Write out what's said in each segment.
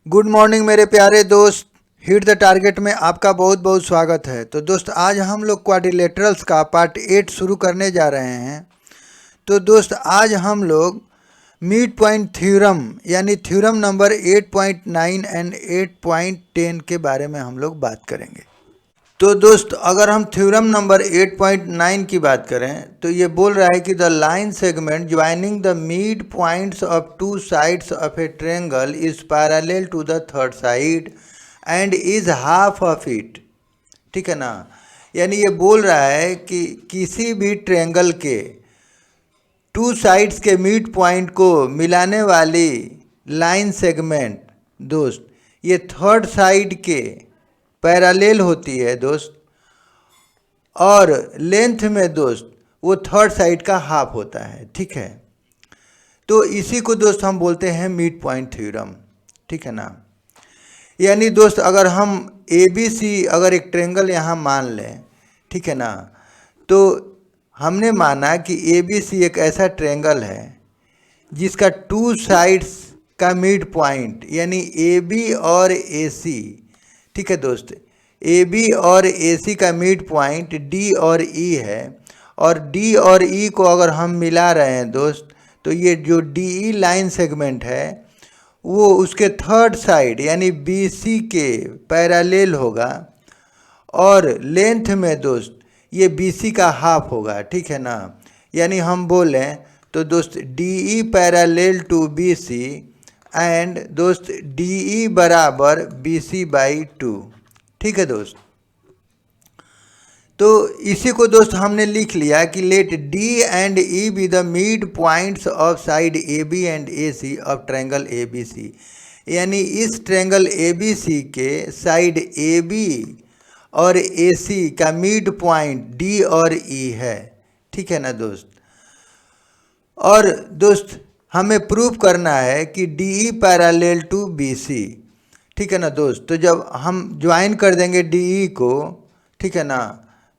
Good morning मेरे प्यारे दोस्त। हिट द टारगेट में आपका बहुत बहुत स्वागत है। तो दोस्त आज हम लोग क्वाड्रिलेटरल्स का पार्ट 8 शुरू करने जा रहे हैं। तो दोस्त आज हम लोग मिड पॉइंट थ्योरम यानी थ्योरम नंबर 8.9 एंड 8.10 के बारे में हम लोग बात करेंगे। तो दोस्त अगर हम थ्योरम नंबर 8.9 की बात करें तो ये बोल रहा है कि the line segment joining the midpoints of two sides of a triangle is parallel to the third side and is half of it. ठीक है ना। यानी ये बोल रहा है कि किसी भी ट्रायंगल के टू साइड्स के मिड पॉइंट को मिलाने वाली लाइन सेगमेंट दोस्त ये थर्ड साइड के पैरेलल होती है दोस्त, और लेंथ में दोस्त वो थर्ड साइड का हाफ होता है। ठीक है। तो इसी को दोस्त हम बोलते हैं मिड पॉइंट थ्योरम। ठीक है ना। यानी दोस्त अगर हम ABC अगर एक ट्रायंगल यहाँ मान लें, ठीक है ना, तो हमने माना कि ABC एक ऐसा ट्रायंगल है जिसका टू साइड्स का मिड पॉइंट यानी AB और AC, ठीक है दोस्त, AB और AC का मिड पॉइंट D और E है, और D और E को अगर हम मिला रहे हैं दोस्त तो ये जो DE लाइन सेगमेंट है वो उसके थर्ड साइड यानी BC के पैरेलल होगा, और लेंथ में दोस्त ये BC का हाफ होगा। ठीक है ना। यानी हम बोलें तो दोस्त DE parallel to BC and दोस्त DE बराबर BC/2। ठीक है दोस्त। तो इसी को दोस्त हमने लिख लिया कि let D and E be the midpoints of side AB and AC of triangle ABC। यानी इस ट्रायंगल ABC के साइड AB और AC का मिड पॉइंट D और E है। ठीक है ना दोस्त। और दोस्त हमें प्रूव करना है कि DE पैरेलल टू BC। ठीक है ना दोस्त। तो जब हम ज्वाइन कर देंगे DE को, ठीक है ना,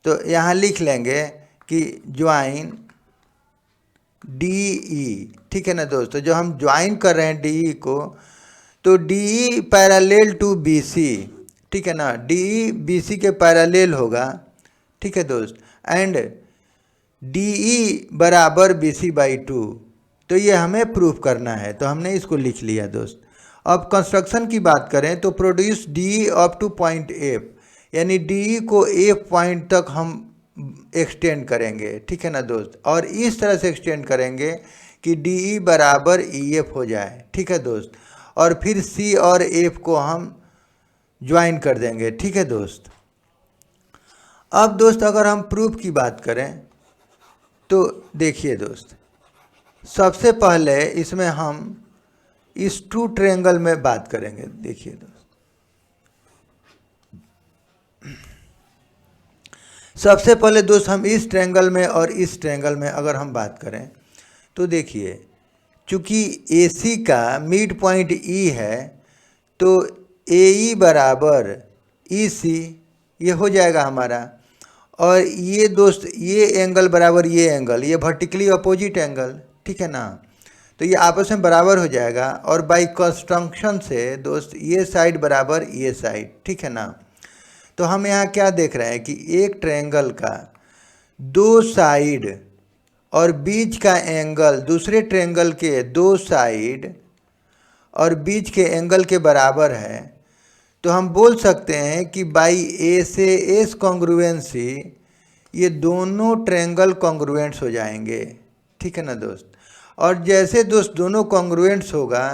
तो यहाँ लिख लेंगे कि ज्वाइन DE। ठीक है ना दोस्त। तो जो हम ज्वाइन कर रहे हैं DE को, तो DE पैरेलल टू BC, ठीक है ना, DE BC के पैरेलल होगा। ठीक है दोस्त। एंड DE बराबर BC/2। तो ये हमें प्रूफ करना है, तो हमने इसको लिख लिया दोस्त। अब कंस्ट्रक्शन की बात करें तो produce DE up two point F, यानी DE को F पॉइंट तक हम एक्सटेंड करेंगे। ठीक है ना दोस्त। और इस तरह से एक्सटेंड करेंगे कि DE बराबर EF हो जाए। ठीक है दोस्त। और फिर C और F को हम ज्वाइन कर देंगे। ठीक है दोस्त। अब दोस्त अगर हम प्रूफ की बात करें तो देखिए दोस्त, सबसे पहले इसमें हम इस टू ट्रायंगल में बात करेंगे। देखिए दोस्त, सबसे पहले दोस्त हम इस ट्रायंगल में और इस ट्रायंगल में अगर हम बात करें तो देखिए, चूँकि AC का मिड पॉइंट E है तो AE बराबर EC ये हो जाएगा हमारा। और ये दोस्त ये एंगल बराबर ये एंगल, ये वर्टिकली अपोजिट एंगल। ठीक है ना। तो ये आपस में बराबर हो जाएगा, और बाई कंस्ट्रक्शन से दोस्त ये साइड बराबर ये साइड। ठीक है ना। तो हम यहाँ क्या देख रहे हैं कि एक ट्रायंगल का दो साइड और बीच का एंगल दूसरे ट्रायंगल के दो साइड और बीच के एंगल के बराबर है। तो हम बोल सकते हैं कि बाई A से S कॉन्ग्रुएंसी ये दोनों ट्रायंगल कॉन्ग्रुएंट्स हो जाएंगे। ठीक है ना दोस्त। और जैसे दोस्त दोनों कॉन्ग्रुएंट्स होगा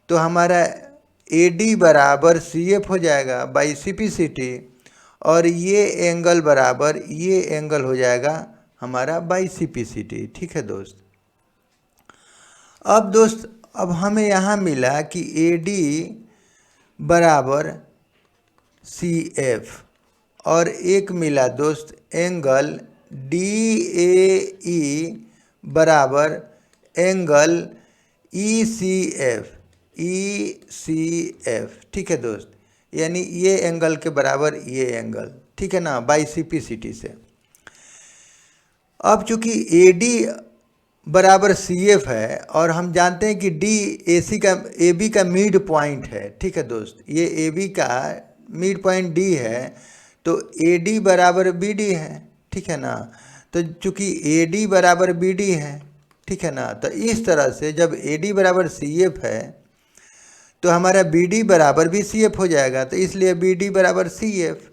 तो हमारा AD बराबर CF हो जाएगा बाई CPCT, और ये एंगल बराबर ये एंगल हो जाएगा हमारा बाई CPCT। ठीक है दोस्त। अब दोस्त अब हमें यहाँ मिला कि AD बराबर CF, और एक मिला दोस्त एंगल DAE बराबर एंगल ECF। ठीक है दोस्त। यानी ये एंगल के बराबर ये एंगल। ठीक है ना, बाई CPCT से। अब चूंकि AD बराबर सी एफ है और हम जानते हैं कि डी ए बी का मिड पॉइंट है। ठीक है दोस्त, ये ए बी का मिड पॉइंट डी है, तो ए डी बराबर बी डी है। ठीक है ना, तो चूंकि ए डी बराबर बी डी है, ठीक है ना, तो इस तरह से जब ए डी बराबर सी एफ है तो हमारा बी डी बराबर भी सी एफ हो जाएगा, तो इसलिए बी डी बराबर सी एफ।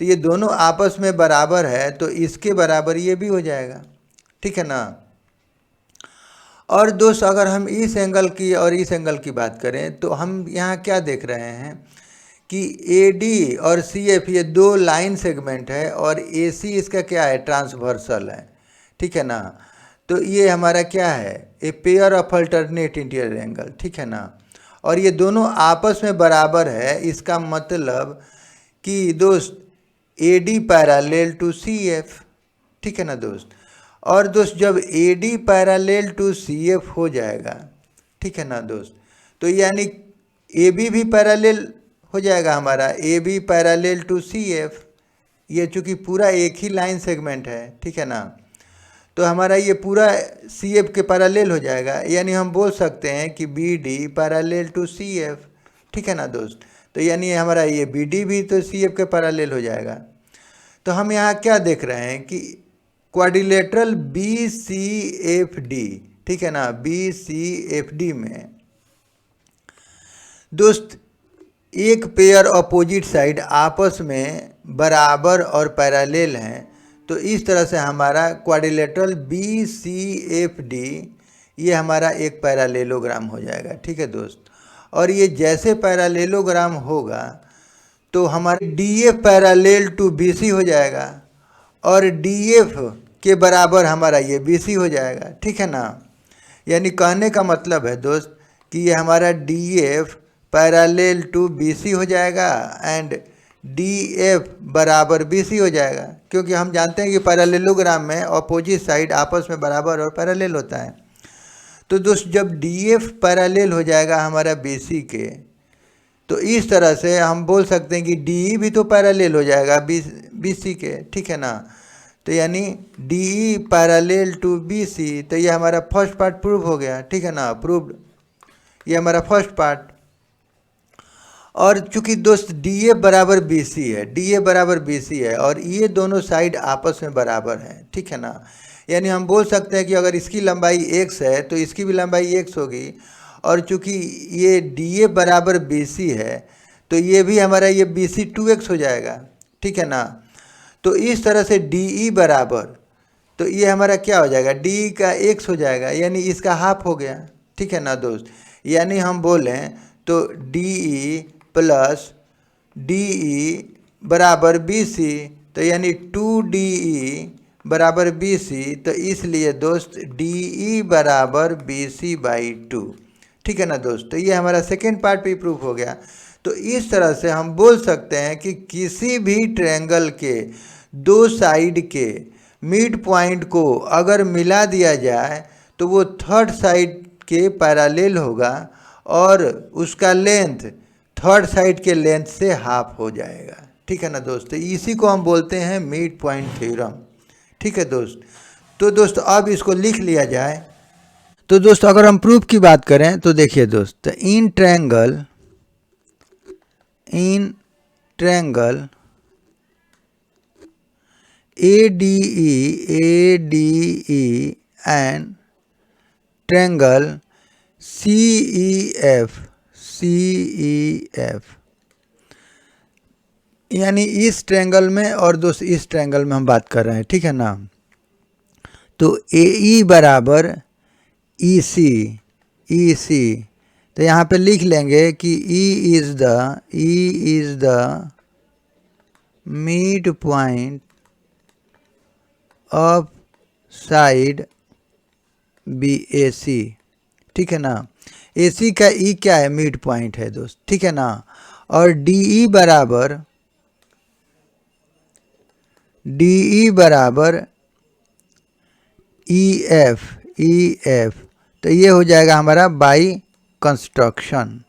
तो ये दोनों आपस में बराबर है, तो इसके बराबर ये भी हो जाएगा। ठीक है ना। और दोस्त अगर हम इस एंगल की और इस एंगल की बात करें तो हम यहाँ क्या देख रहे हैं कि ए डी और सी एफ ये दो लाइन सेगमेंट है और ए सी इसका क्या है, ट्रांसवर्सल है। ठीक है ना, तो ये हमारा क्या है, a pair of alternate interior angle. ठीक है ना, और ये दोनों आपस में बराबर है, इसका मतलब कि दोस्त A D parallel to C F. ठीक है ना दोस्त, और दोस्त जब A D parallel to C F हो जाएगा, ठीक है ना दोस्त, तो यानी ए बी भी पैरेलल हो जाएगा हमारा, A B parallel to C F. ये चूँकि पूरा एक ही लाइन सेगमेंट है, ठीक है ना, तो हमारा ये पूरा सी एफ के पैरेलल हो जाएगा, यानी हम बोल सकते हैं कि B D parallel to C F. ठीक है ना दोस्त, तो यानी हमारा ये बी डी भी तो सी एफ के पैरेलल हो जाएगा। तो हम यहाँ क्या देख रहे हैं कि quadrilateral B C F D, ठीक है ना, बी सी एफ डी में दोस्त एक पेयर अपोजिट साइड आपस में बराबर और पैरेलल हैं, तो इस तरह से हमारा quadrilateral B C F D ये हमारा एक पैरेललोग्राम हो जाएगा। ठीक है दोस्त, और ये जैसे पैरेललोग्राम होगा तो हमारे D F parallel to B C हो जाएगा और डी एफ के बराबर हमारा ये बी सी हो जाएगा। ठीक है ना, यानी कहने का मतलब है दोस्त कि ये हमारा D F parallel to B C हो जाएगा एंड डी एफ बराबर बी सी हो जाएगा, क्योंकि हम जानते हैं कि पैरेललोग्राम में अपोजिट साइड आपस में बराबर और पैरेलल होता है। तो दोस्त जब डी एफ पैरेलल हो जाएगा हमारा बी सी के, तो इस तरह से हम बोल सकते हैं कि डी ई भी तो पैरेलल हो जाएगा बी सी के। ठीक है ना, तो यानी D E parallel to B C, तो ये हमारा फर्स्ट पार्ट प्रूव हो गया। ठीक है ना, प्रूव्ड, ये हमारा फर्स्ट पार्ट। और चूंकि दोस्त डी ए बराबर बी सी है, डी ए बराबर बी सी है और ये दोनों साइड आपस में बराबर हैं। ठीक है ना, यानी हम बोल सकते हैं कि अगर इसकी लंबाई x है तो इसकी भी लंबाई x होगी, और चूंकि ये डी ए बराबर बी सी है तो ये भी हमारा ये बी सी 2x हो जाएगा। ठीक है ना, तो इस तरह से डी ई बराबर, तो ये हमारा क्या हो जाएगा, डी ई का x हो जाएगा, यानी इसका हाफ हो गया। ठीक है ना दोस्त, यानी हम बोलें तो D E plus D E बराबर बी सी, तो यानी 2DE बराबर बी सी, तो इसलिए दोस्त डी ई बराबर बी सी बाई 2। ठीक है ना दोस्त, तो ये हमारा सेकेंड पार्ट भी प्रूफ हो गया। तो इस तरह से हम बोल सकते हैं कि किसी भी ट्रायंगल के दो साइड के मिड पॉइंट को अगर मिला दिया जाए तो वो थर्ड साइड के पैरेलल होगा और उसका लेंथ थर्ड साइड के लेंथ से हाफ हो जाएगा। ठीक है ना दोस्त, इसी को हम बोलते हैं मिड पॉइंट थ्योरम। ठीक है दोस्त, तो दोस्त अब इसको लिख लिया जाए। तो दोस्त अगर हम प्रूफ की बात करें तो देखिए दोस्त, in triangle ADE and triangle CEF, यानी इस ट्रायंगल में और दोस्त इस ट्रायंगल में हम बात कर रहे हैं। ठीक है ना, तो AE बराबर EC, तो यहाँ पे लिख लेंगे कि E is the mid point of side BAC। ठीक है ना, AC का E क्या है, मिड पॉइंट है दोस्त। ठीक है ना, और DE बराबर EF, तो ये हो जाएगा हमारा बाई कंस्ट्रक्शन।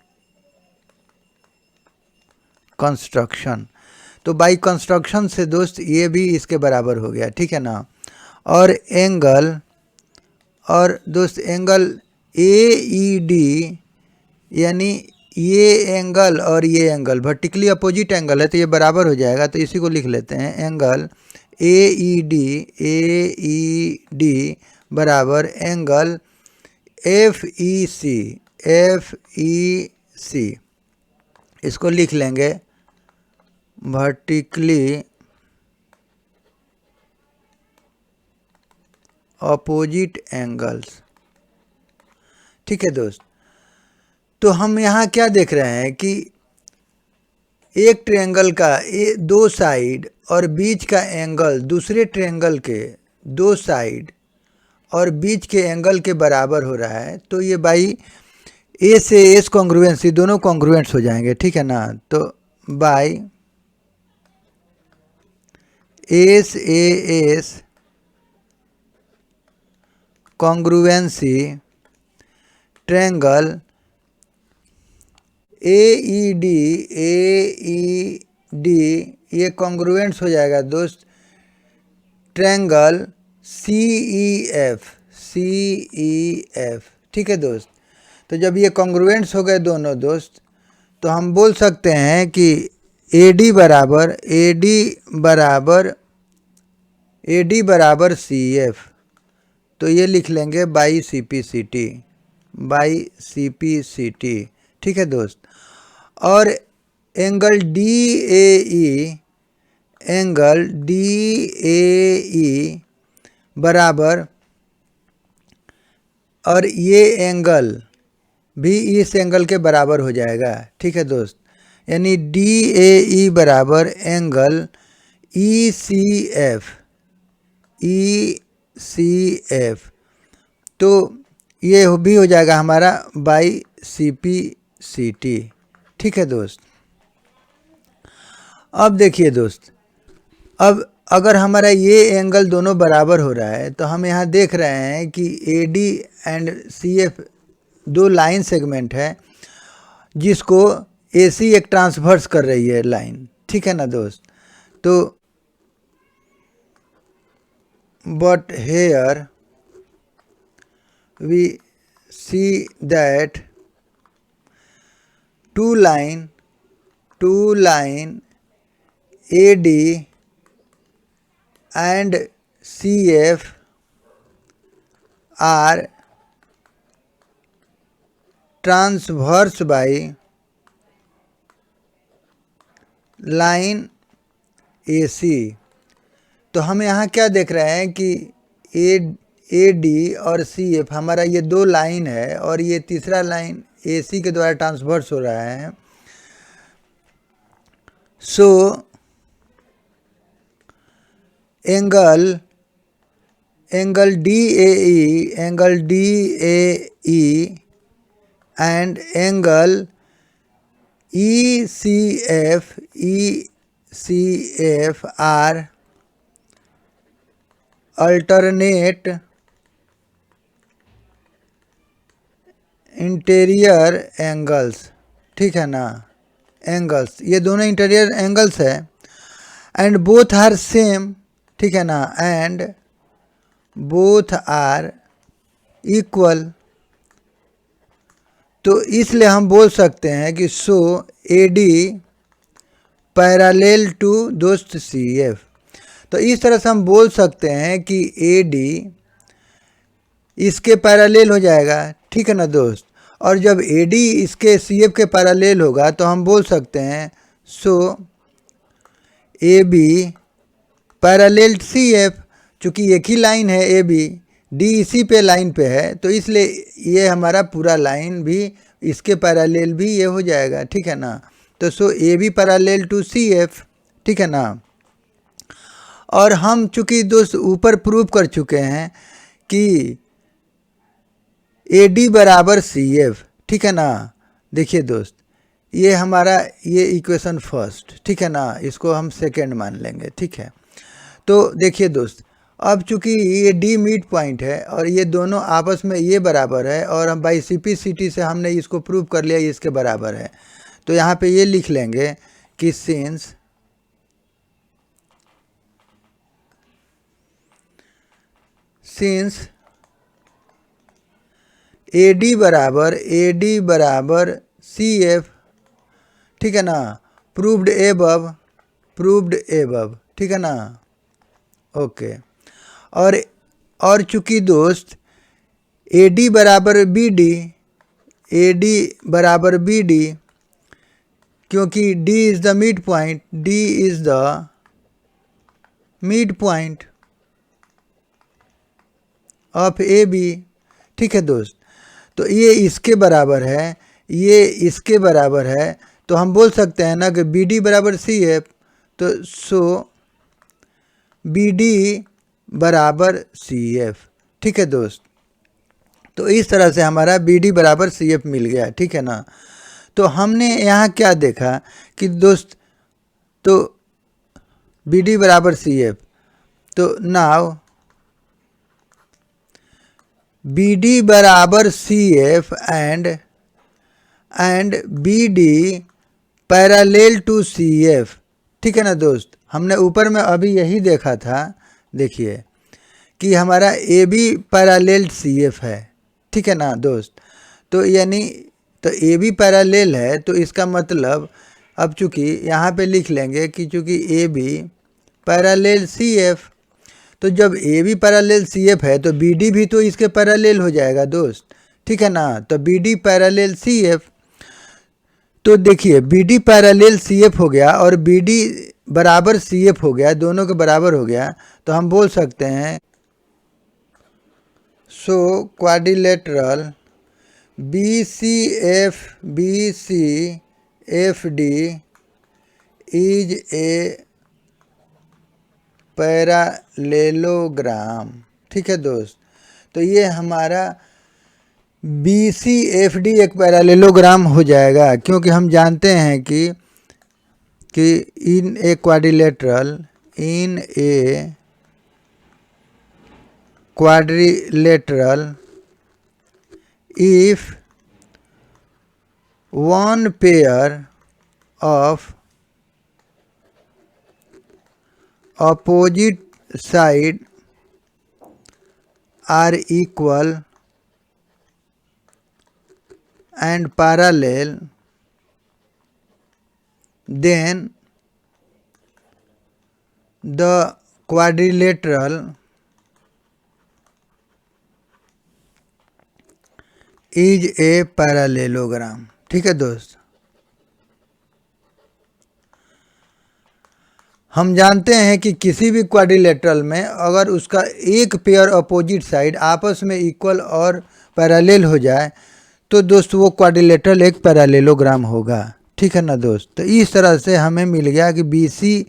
तो बाई कंस्ट्रक्शन से दोस्त ये भी इसके बराबर हो गया। ठीक है ना, और एंगल और दोस्त एंगल AED, यानी ये एंगल और ये एंगल वर्टिकली अपोजिट एंगल है तो ये बराबर हो जाएगा, तो इसी को लिख लेते हैं। एंगल AED बराबर एंगल FEC, इसको लिख लेंगे वर्टिकली अपोजिट एंगल्स। ठीक है दोस्त, तो हम यहाँ क्या देख रहे हैं कि एक ट्रायंगल का दो साइड और बीच का एंगल दूसरे ट्रायंगल के दो साइड और बीच के एंगल के बराबर हो रहा है, तो ये बाई ए से एस कॉन्ग्रुएंसी, दोनों कॉन्ग्रुएंट्स हो जाएंगे। ठीक है ना, तो by S A S congruency triangle AED ये कॉन्ग्रुएंट्स हो जाएगा दोस्त ट्रायंगल CEF। ठीक है दोस्त, तो जब ये कॉन्ग्रुएंट्स हो गए दोनों दोस्त, तो हम बोल सकते हैं कि AD बराबर CF, तो ये लिख लेंगे बाई CPCT। ठीक है दोस्त, और एंगल DAE बराबर, और ये एंगल भी इस एंगल के बराबर हो जाएगा। ठीक है दोस्त, यानी DAE बराबर एंगल ECF, तो ये भी हो जाएगा हमारा बाई CPCT। ठीक है दोस्त, अब देखिए दोस्त, अब अगर हमारा ये एंगल दोनों बराबर हो रहा है तो हम यहाँ देख रहे हैं कि AD एंड CF दो लाइन सेगमेंट है जिसको AC एक ट्रांसवर्स कर रही है लाइन। ठीक है ना दोस्त, तो but here we see that two line AD and CF are transverse by line AC। तो हम यहाँ क्या देख रहे हैं कि AD और CF हमारा ये दो लाइन है और ये तीसरा लाइन AC के द्वारा ट्रांसवर्स हो रहा है। So angle DAE and angle ECF are alternate interior angles. ठीक है ना, एंगल्स, ये दोनों इंटीरियर एंगल्स है एंड बोथ आर सेम। ठीक है ना, एंड बोथ आर इक्वल, तो इसलिए हम बोल सकते हैं कि सो AD पैरेलल टू दोस्त CF। तो इस तरह से हम बोल सकते हैं कि AD इसके पैरेलल हो जाएगा। ठीक है ना दोस्त, और जब AD इसके CF के पैरेलल होगा तो हम बोल सकते हैं सो AB पैरेलल CF। चूँकि एक ही लाइन है AB, D इसी पे लाइन पे है, तो इसलिए ये हमारा पूरा लाइन भी इसके पैरेलल भी ये हो जाएगा। ठीक है ना, तो सो AB पैरेलल टू CF। ठीक है ना, और हम चूँकि दोस्त ऊपर प्रूव कर चुके हैं कि AD बराबर CF। ठीक है ना, देखिए दोस्त, ये हमारा ये इक्वेशन फर्स्ट। ठीक है ना, इसको हम सेकंड मान लेंगे। ठीक है, तो देखिए दोस्त, अब चूँकि ये D मिड पॉइंट है और ये दोनों आपस में ये बराबर है और हम बाई CPCT से हमने इसको प्रूव कर लिया ये इसके बराबर है, तो यहाँ पे ये लिख लेंगे कि सिंस ए डी बराबर सी एफ, ठीक है ना, प्रूव्ड एबव, ठीक है ना, ओके। और चूंकि दोस्त ए डी बराबर बी डी, क्योंकि D is the mid point of A B, ठीक है दोस्त। तो ये इसके बराबर है, ये इसके बराबर है, तो हम बोल सकते हैं ना कि बी डी बराबर सी एफ, तो सो बी डी बराबर सी एफ, ठीक है दोस्त। तो इस तरह से हमारा बी डी बराबर सी एफ मिल गया, ठीक है ना। तो हमने यहाँ क्या देखा कि दोस्त, तो बी डी बराबर सी एफ, तो नाउ बी डी बराबर C F and B D parallel to C F, ठीक है ना दोस्त। हमने ऊपर में अभी यही देखा था, देखिए कि हमारा A B parallel C F है, ठीक है ना दोस्त। तो यानी तो ए बी पैरेलल है, तो इसका मतलब अब चूँकि यहाँ पे लिख लेंगे कि चूँकि A B parallel C F, तो जब A B parallel C F है तो बी डी भी तो इसके पैरेलल हो जाएगा दोस्त, ठीक है ना। तो B D parallel C F, तो देखिए B D parallel C F हो गया और बी डी बराबर सी एफ हो गया, दोनों के बराबर हो गया। तो हम बोल सकते हैं so quadrilateral B C F D is a parallelogram, ठीक है दोस्त। तो ये हमारा बी सी एफ डी एक पैरेललोग्राम हो जाएगा, क्योंकि हम जानते हैं कि in a quadrilateral if one pair of opposite side are equal and parallel, then the quadrilateral is a parallelogram, ठीक है दोस्त। हम जानते हैं कि किसी भी क्वाड्रिलेटरल में अगर उसका एक पेयर अपोजिट साइड आपस में इक्वल और पैरेलल हो जाए तो दोस्त वो क्वाड्रिलेटरल एक पैरेललोग्राम होगा, ठीक है ना दोस्त। तो इस तरह से हमें मिल गया कि बी सी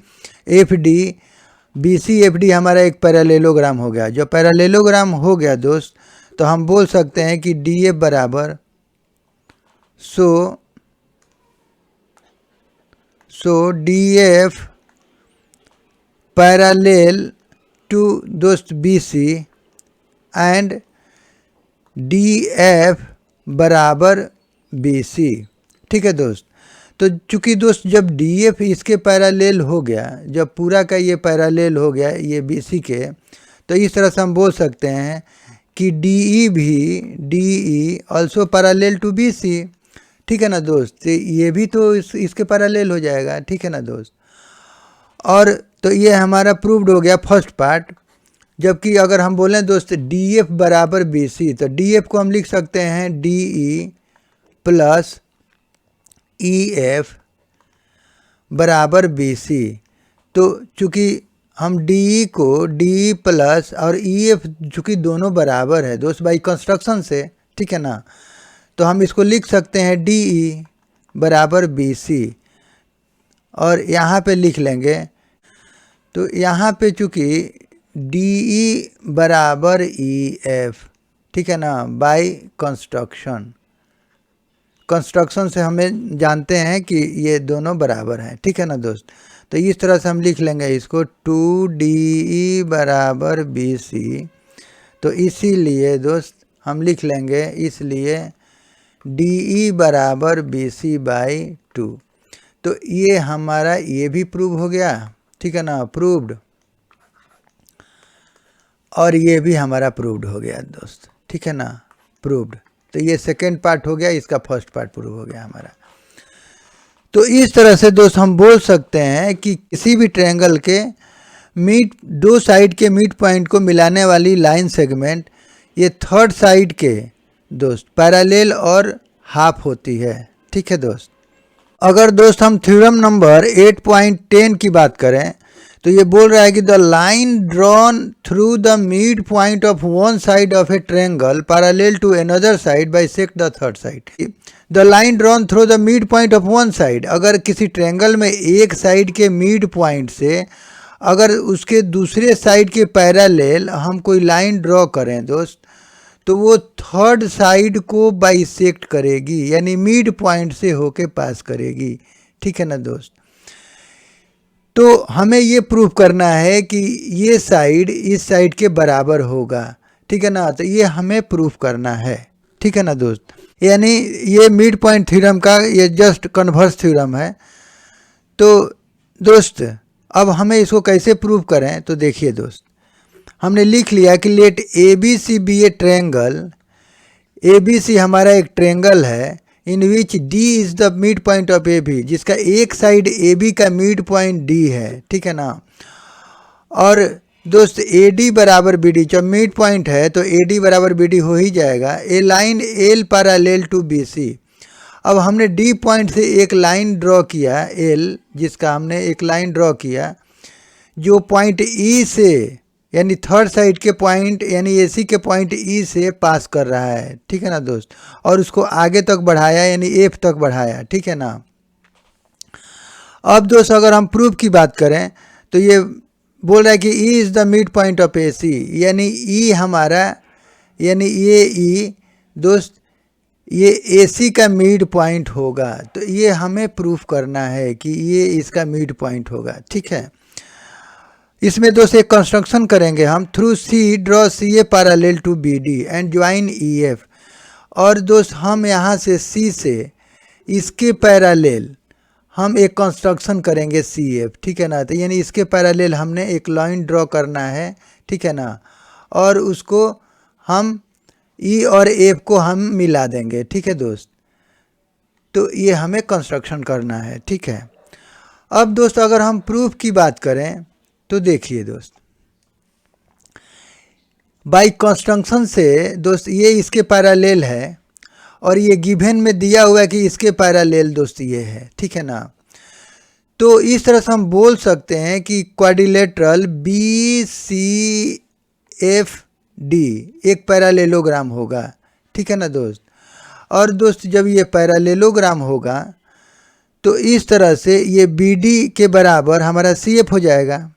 एफ डी हमारा एक पैरेललोग्राम हो गया। जो पैरेललोग्राम हो गया दोस्त, तो हम बोल सकते हैं कि डी एफ बराबर so D F parallel to दोस्त B C and D F बराबर बी सी, ठीक है दोस्त। तो चूंकि दोस्त जब डी एफ इसके पैरेलल हो गया, जब पूरा का ये पैरेलल हो गया ये बी सी के, तो इस तरह से हम बोल सकते हैं कि D E also parallel to B C, ठीक है ना दोस्त। ये भी तो इसके पैरेलल हो जाएगा, ठीक है ना दोस्त। और तो ये हमारा प्रूव्ड हो गया फर्स्ट पार्ट। जबकि अगर हम बोलें दोस्त डी एफ बराबर बी सी, तो डी एफ को हम लिख सकते हैं D E plus E F बराबर बी सी। तो चूँकि हम डी को डी प्लस और ई एफ चूँकि दोनों बराबर है दोस्त बाई कंस्ट्रक्शन से, ठीक है ना, तो हम इसको लिख सकते हैं डी ई बराबर बी सी और यहाँ पे लिख लेंगे। तो यहाँ पे चूँकि डी ई बराबर ई एफ, ठीक है ना, बाई कंस्ट्रक्शन से हमें जानते हैं कि ये दोनों बराबर हैं, ठीक है ना दोस्त। तो इस तरह से हम लिख लेंगे इसको टू डी ई बराबर बी सी। तो इसीलिए दोस्त हम लिख लेंगे इसलिए डी ई बराबर बी सी बाई 2। तो ये हमारा ये भी प्रूव हो गया, ठीक है ना, प्रूव्ड। और ये भी हमारा प्रूव्ड हो गया दोस्त, ठीक है ना, प्रूव्ड। तो ये सेकेंड पार्ट हो गया, इसका फर्स्ट पार्ट प्रूव हो गया हमारा। तो इस तरह से दोस्त हम बोल सकते हैं कि किसी भी ट्रायंगल के दो साइड के मिड पॉइंट को मिलाने वाली लाइन सेगमेंट ये थर्ड साइड के दोस्त पैरेलल और हाफ होती है। ठीक है दोस्त। अगर दोस्त हम थ्योरम नंबर 8.10 की बात करें तो ये बोल रहा है कि the line drawn through the mid point of one side of a triangle parallel to another side bisect the third side. The line drawn through the mid point of one side, अगर किसी triangle में एक side के mid point से अगर उसके दूसरे side के पैरेलल हम कोई लाइन ड्रॉ करें दोस्त, तो वो थर्ड साइड को बाइसेक्ट करेगी, यानी मिड पॉइंट से होके पास करेगी। ठीक है ना दोस्त। तो हमें ये प्रूव करना है कि ये साइड इस साइड के बराबर होगा। ठीक है ना। तो ये हमें प्रूव करना है। ठीक है ना दोस्त। यानी ये मिड पॉइंट थ्योरम का ये जस्ट कन्वर्स थ्योरम है। तो दोस्त अब हमें इसको कैसे प्रूव करें, तो देखिए दोस्त, हमने लिख लिया कि let A B C be a triangle. A B C हमारा एक ट्रायंगल है in which D is the mid point of A B, जिसका एक साइड ए बी का मिड पॉइंट डी है। ठीक है ना। और दोस्त ए डी बराबर बी डी, जब मिड पॉइंट है तो ए डी बराबर बी डी हो ही जाएगा। A line L parallel to B C. अब हमने डी पॉइंट से एक लाइन ड्रॉ किया एल, जिसका हमने एक लाइन ड्रॉ किया जो पॉइंट ई से यानी थर्ड साइड के पॉइंट यानी एसी के पॉइंट ई से पास कर रहा है। ठीक है ना दोस्त। और उसको आगे तक बढ़ाया यानी एफ तक बढ़ाया। ठीक है ना। अब दोस्त अगर हम प्रूफ की बात करें तो ये बोल रहा है कि E is the mid point of A C, यानी ई हमारा यानी ये ई दोस्त ये ए सी का मिड पॉइंट होगा। तो ये हमें प्रूफ करना है कि ये इसका मिड पॉइंट होगा। ठीक है। इसमें दोस्त एक कंस्ट्रक्शन करेंगे हम, through C draw C A parallel to B D and join E F. और दोस्त हम यहाँ से सी से इसके पैरेलल हम एक कंस्ट्रक्शन करेंगे सी एफ। ठीक है ना। तो यानी इसके पैरेलल हमने एक लाइन ड्रॉ करना है। ठीक है ना। और उसको हम ई और एफ को हम मिला देंगे। ठीक है दोस्त। तो ये हमें कंस्ट्रक्शन करना है। ठीक है। अब दोस्त अगर हम प्रूफ की बात करें तो देखिए दोस्त, बाई कंस्ट्रक्शन से दोस्त ये इसके पैरेलल है और ये गिवन में दिया हुआ है कि इसके पैरेलल दोस्त ये है। ठीक है ना। तो इस तरह से हम बोल सकते हैं कि quadrilateral B C F D एक पैरेललोग्राम होगा। ठीक है ना दोस्त। और दोस्त जब ये पैरेललोग्राम होगा तो इस तरह से ये बी डी के बराबर हमारा सी एफ हो जाएगा।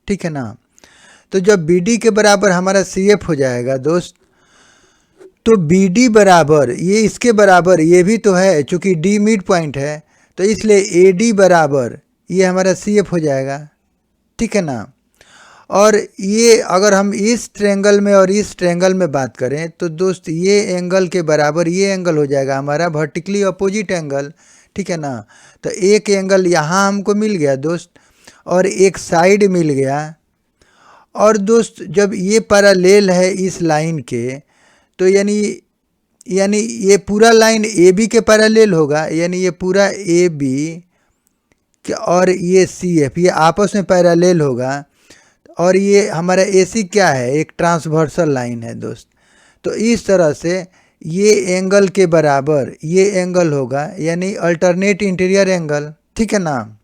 ठीक है ना। तो जब बी डी के बराबर हमारा सी एफ हो जाएगा दोस्त, तो बी डी बराबर ये इसके बराबर ये भी तो है, चूँकि डी मिड पॉइंट है तो इसलिए ए डी बराबर ये हमारा सी एफ हो जाएगा। ठीक है ना। और ये अगर हम इस ट्रायंगल में और इस ट्रायंगल में बात करें तो दोस्त ये एंगल के बराबर ये एंगल हो जाएगा हमारा वर्टिकली अपोजिट एंगल। ठीक है ना। तो एक एंगल यहाँ हमको मिल गया दोस्त और एक साइड मिल गया। और दोस्त जब ये पैरेलल है इस लाइन के तो यानी ये पूरा लाइन ए बी के पैरेलल होगा, यानी ये पूरा ए बी और ये सी एफ ये आपस में पैरेलल होगा। और ये हमारा ए सी क्या है, एक ट्रांसवर्सल लाइन है दोस्त। तो इस तरह से ये एंगल के बराबर ये एंगल होगा, यानी अल्टरनेट इंटीरियर एंगल। ठीक है ना।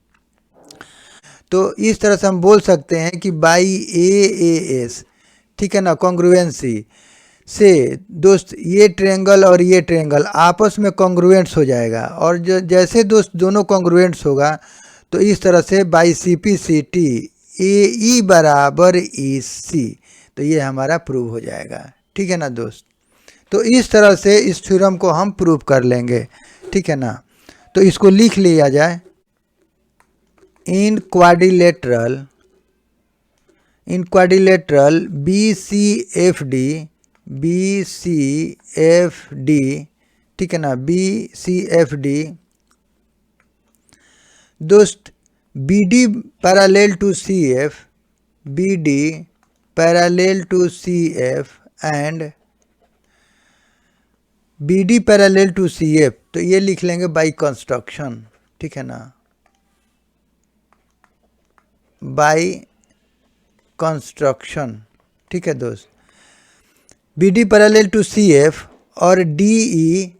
तो इस तरह से हम बोल सकते हैं कि बाई ए एस, ठीक है ना, कॉन्ग्रुएंसी से दोस्त ये ट्रायंगल और ये ट्रायंगल आपस में कॉन्ग्रुएंट्स हो जाएगा। और जैसे दोस्त दोनों कॉन्ग्रुएंट्स होगा तो इस तरह से by C P C T A E बराबर ई सी, तो ये हमारा प्रूव हो जाएगा। ठीक है ना दोस्त। तो इस तरह से इस थ्योरम को हम प्रूव कर लेंगे। ठीक है ना। तो इसको लिख लिया जाए, in quadrilateral B C F D, ठीक है ना, बी सी एफ डी दोस्त B D parallel to C F, B D parallel to C F and B D parallel to C F, तो ये लिख लेंगे बाई कंस्ट्रक्शन, ठीक है ना, बाई कंस्ट्रक्शन, ठीक है दोस्त। B D parallel to C F और डी ई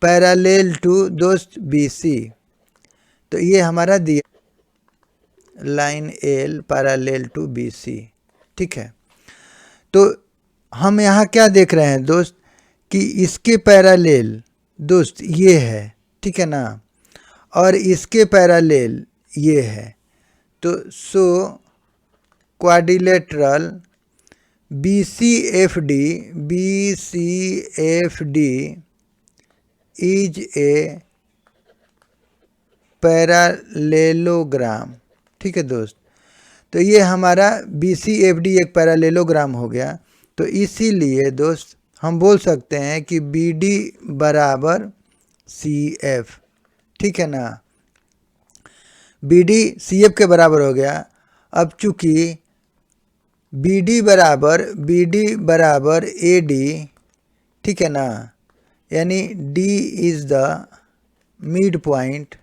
पैरेलल टू दोस्त बी सी, तो ये हमारा दिया line L parallel to B C, ठीक है। तो हम यहाँ क्या देख रहे हैं दोस्त कि इसके पैरेलल दोस्त ये है, ठीक है ना, और इसके पैरेलल ये है। तो so quadrilateral B C F D is a parallelogram, ठीक है दोस्त। तो ये हमारा बी सी एफ डी एक पैरेललोग्राम हो गया। तो इसीलिए दोस्त हम बोल सकते हैं कि बी डी बराबर सी एफ, ठीक है ना, बी डी सी एफ के बराबर हो गया। अब चूंकि बी डी बराबर ए डी, ठीक है ना, यानी D is the mid point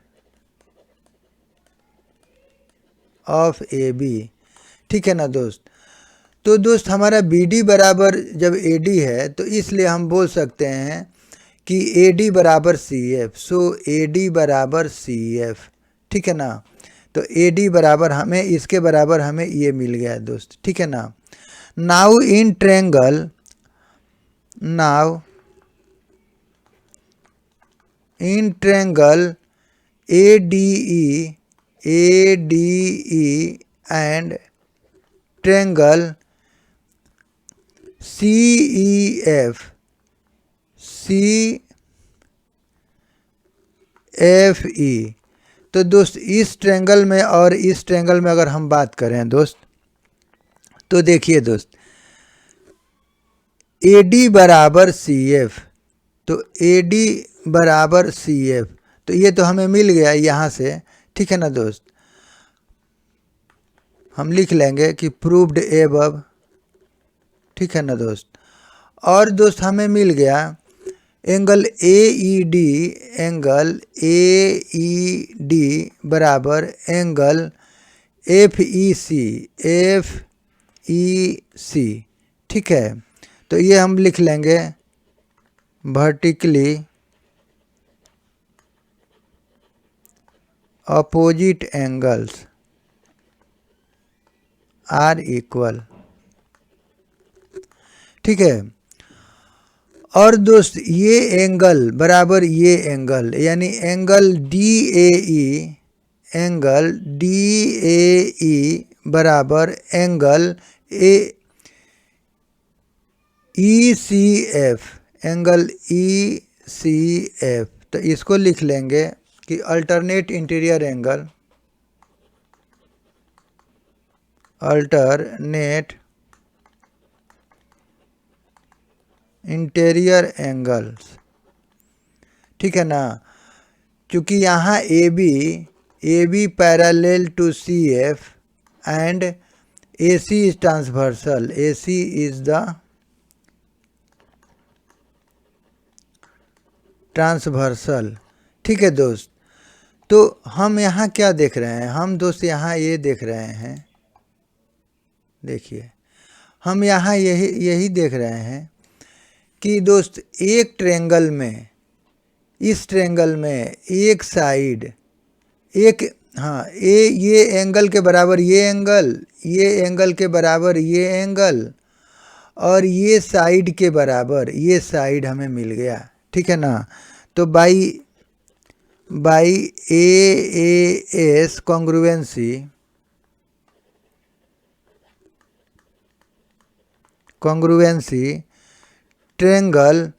of A B, ठीक है ना दोस्त। तो दोस्त हमारा बी डी बराबर जब ए डी है तो इसलिए हम बोल सकते हैं कि ए डी बराबर सी एफ। सो ए डी बराबर सी एफ, ठीक है ना। तो ए डी बराबर हमें इसके बराबर हमें ये मिल गया दोस्त, ठीक है ना। Now in triangle, A D E and triangle C E F E. तो दोस्त इस ट्रायंगल में और इस ट्रायंगल में अगर हम बात करें दोस्त, तो देखिए दोस्त ए डी बराबर सी एफ, तो ए डी बराबर सी एफ, तो ये तो हमें मिल गया यहाँ से, ठीक है ना दोस्त। हम लिख लेंगे कि प्रूव्ड एबव, ठीक है ना दोस्त। और दोस्त हमें मिल गया एंगल ए ई डी बराबर एंगल एफ ई सी, ठीक है। तो ये हम लिख लेंगे vertically opposite angles are equal, ठीक है। और दोस्त ये एंगल बराबर ये एंगल, यानी एंगल डी ए ई बराबर एंगल ई सी एफ, तो इसको लिख लेंगे कि अल्टरनेट इंटीरियर एंगल्स, ठीक है ना। क्योंकि यहाँ A B parallel to C F and A C is transversal, A C is the transversal, ठीक है दोस्त। तो हम यहाँ क्या देख रहे हैं, हम दोस्त यहाँ ये देख रहे हैं, देखिए हम यहाँ यही देख रहे हैं कि दोस्त एक ट्रायंगल में, इस ट्रायंगल में एक साइड एक, हाँ ये एंगल के बराबर ये एंगल के बराबर ये एंगल, और ये साइड के बराबर ये साइड हमें मिल गया, ठीक है ना। तो by A S congruency triangle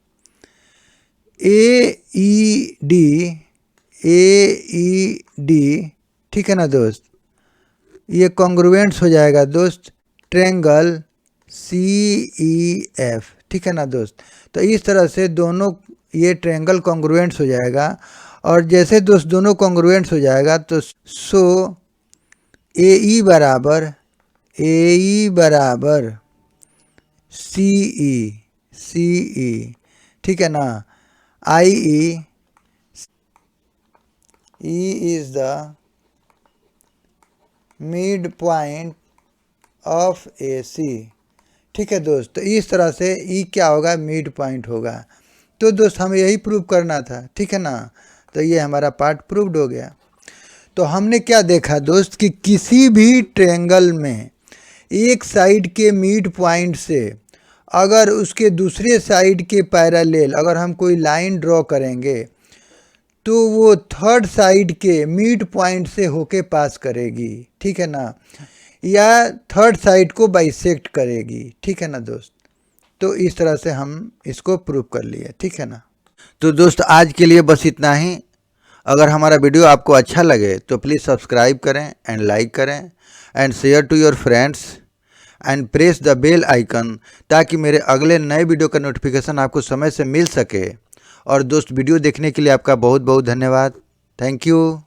A E D, ठीक है ना दोस्त, ये कॉन्ग्रुएंट्स हो जाएगा दोस्त ट्रायंगल सी ई एफ, ठीक है ना दोस्त। तो इस तरह से दोनों ये ट्रायंगल कॉन्ग्रुएंट्स हो जाएगा। और जैसे दोस्त दोनों कॉन्ग्रुएंट्स हो जाएगा तो सो ए ई बराबर सी ई, ठीक है ना। I e is the mid point of A C. ठीक है दोस्त, तो इस तरह से ई क्या होगा, मिड पॉइंट होगा। तो दोस्त हमें यही प्रूव करना था, ठीक है ना। तो ये हमारा पार्ट प्रूव्ड हो गया। तो हमने क्या देखा दोस्त कि किसी भी ट्रायंगल में एक साइड के मिड पॉइंट से अगर उसके दूसरे साइड के पैरेलल अगर हम कोई लाइन ड्रॉ करेंगे तो वो थर्ड साइड के मिड पॉइंट से होके पास करेगी, ठीक है ना, या थर्ड साइड को बाइसेक्ट करेगी, ठीक है ना दोस्त। तो इस तरह से हम इसको प्रूव कर लिए, ठीक है ना। तो दोस्त आज के लिए बस इतना ही। अगर हमारा वीडियो आपको अच्छा लगे तो प्लीज़ सब्सक्राइब करें एंड लाइक करें and share to your friends and press the bell icon, ताकि मेरे अगले नए वीडियो का नोटिफिकेशन आपको समय से मिल सके। और दोस्त वीडियो देखने के लिए आपका बहुत बहुत धन्यवाद। Thank you.